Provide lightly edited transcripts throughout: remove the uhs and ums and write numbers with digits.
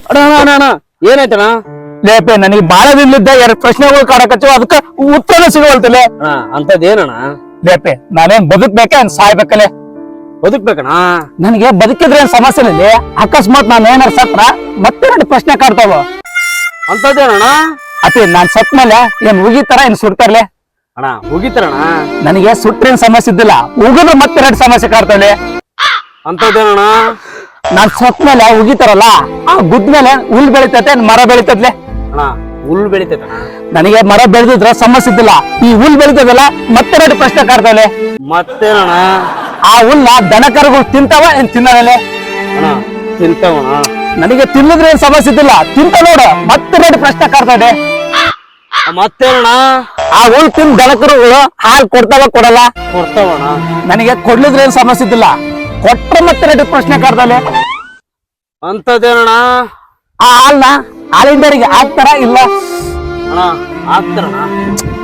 ಅಣ್ಣ ಅಣ್ಣ ಅಣ್ಣ ಏನಾಯ್ತಣ್ಣ? ಲೇಪೆ ನನಗೆ ಬಾಳ ದಿನಲಿದ್ದ 2 ಪ್ರಶ್ನೆಗಳು ಕಾಡಕಚ್ಚು, ಅದಕ್ಕ ಉತ್ತರ ಸಿಗವಲ್ತಲೆ. ಅಂತದೇನಣ್ಣ? ಲೇಪೆ ನಾನೇನ್ ಬದುಕ್ಬೇಕೆ ಸಾಯ್ಬೇಕಲೆ? ಬದುಕ್ಬೇಕಣ್ಣ. ನನಗೆ ಬದುಕಿದ್ರೆ ಏನ್ ಸಮಸ್ಯೆ ಇಲ್ಲ, ಅಕಸ್ಮಾತ್ ನಾನು ಏನಾರ ಸತ್ರ ಮತ್ತೆ 2 ಪ್ರಶ್ನೆ ಕಾಡ್ತಾವ. ಅಂತದೇನಣ್ಣ? ಅತಿ ನಾನ್ ಸತ್ ಮೇಲೆ ಏನ್ ಉಗಿತಾರ ಏನ್ ಸುಡ್ತಾರಲೆ? ಅಣ್ಣ ಹೋಗಿತಾರಣ್ಣ. ನನಗೆ ಸುಟ್ರೇನ್ ಸಮಸ್ಯೆ ಇದ್ದಿಲ್ಲ, ಉಗಿದ್ರೆ ಮತ್ತೆ 2 ಸಮಸ್ಯೆ ಕಾಡ್ತಾವಲೆ. ಅಂತದೇನಣ್ಣ? ನಾನ್ ಸತ್ ಮೇಲೆ ಉಗಿತಾರಲ್ಲ, ಆ ಗುದ್ದ ಮೇಲೆ ಹುಲ್ ಬೆಳಿತೈತೆ, ಮರ ಬೆಳಿತದ್ಲೆ. ಅಣ್ಣ ಹುಲ್ ಬೆಳಿತೈತಣ್ಣ. ನನಗೆ ಮರ ಬೆಳೆದಿದ್ರ ಸಮಸ್ಯೆ ಇದ್ದಿಲ್ಲ, ಈ ಹುಲ್ ಬೆಳಿತದಲ್ಲ ಮತ್ತೆ 2 ಪ್ರಶ್ನೆ ಕಾಡ್ತಾವಲೆ. ಮತ್ತೇನಣ್ಣ? ಆ ಹುಲ್ಲ ದನಕರುಗಳು ತಿಂತಾವ ಏನ್ ತಿನ್ನಲೆ? ಅಣ್ಣ ತಿಂತಾವಣ್ಣ. ನನಗೆ ತಿನ್ನದ್ರೆ ಏನ್ ಸಮಸ್ಯೆ ಇದ್ದಿಲ್ಲ, ತಿಂತ ನೋಡು ಮತ್ತೆ 2 ಪ್ರಶ್ನೆ ಕಾಡ್ತಾವೆ. ಮತ್ತೇನಣ್ಣ? ಆ ಹುಲ್ ತಿಂದ ದನಕರುಗಳು ಹಾಲು ಕೊಡ್ತಾವ ಕೊಡಲ್ಲ? ಕೊಡ್ತಾವಣ್ಣ. ನನಗೆ ಕೊಡ್ಲಿದ್ರೆ ಏನ್ ಸಮಸ್ಯೆ ಇದ್ದಿಲ್ಲ, ಕೊಟ್ರೆ ಮತ್ತೆ 2 ಪ್ರಶ್ನೆ ಕಾಡ್ತಾವೆ. ಅಂತದೇನಣ್ಣ? ಆ ಹಾಲಿಂದರಿಗೆ ಹಾಕ್ತಾರ ಇಲ್ಲ? ಅಣ್ಣ ಹಾಕ್ತಾರಣ್ಣ.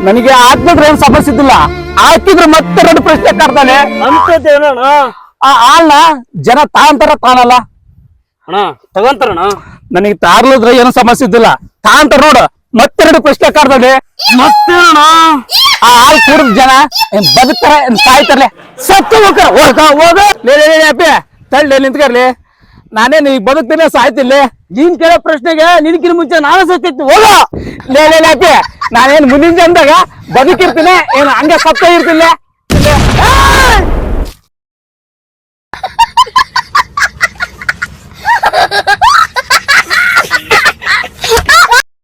ನನಗೆ ಹಾಕಿದ್ರೆ ಏನ್ ಸಮಸ್ಯೆ ಇದ್ದಿಲ್ಲ, ಹಾಕಿದ್ರೆ ಮತ್ತೆ 2 ಪ್ರಶ್ನೆ ಕಾಡ್ತಾನೆ. ಅಂತದೇನಣ್ಣ? ಆ ಹಾಲ್ನ ಜನ ತಾಂತಾರ ತಾನಲ್ಲ? ಅಣ್ಣ ತಗೊಂತಾರಣ್ಣ. ನನಗೆ ತಾರ್ಲಿದ್ರೆ ಏನು ಸಮಸ್ಯೆ ಇದ್ದಿಲ್ಲ, ತಾಂತಾರ ನೋಡು ಮತ್ತೆ 2 ಪ್ರಶ್ನೆ ಕಾಡ್ತಾವೆ. ಮತ್ತೇನಣ್ಣ? ಆ ಹಾಲ್ ಕುಡಿದ ಜನ ಏನ್ ಬದುಕ್ತಾರ ಏನ್ ಸಾಯ್ತಾರಲೆ? ಸತ್ತು ಹೋಗ ತಳ್ಳಿ ನಿಂತ್ಕರ್ಲಿ, ನಾನೇನ್ ಈಗ ಬದುಕ್ತೀನಿ ಸಾಯ್ತಿಲ್ಲ? ನೀನ್ ಕೇಳೋ ಪ್ರಶ್ನೆಗೆ ನಿನ್ಕಿನ ಮುಂಚೆ ನಾವೇ ಸತ್ತಿತ್ತು. ಹೋಗ ಲೇಪೆ ನಾನೇನ್ ಮುಂದಿನ ಜನದಾಗ ಬದುಕಿರ್ತೀನಿ ಏನ್ ಹಂಗೆ ಸತ್ತ ಇರ್ತಿಲ್ಲ?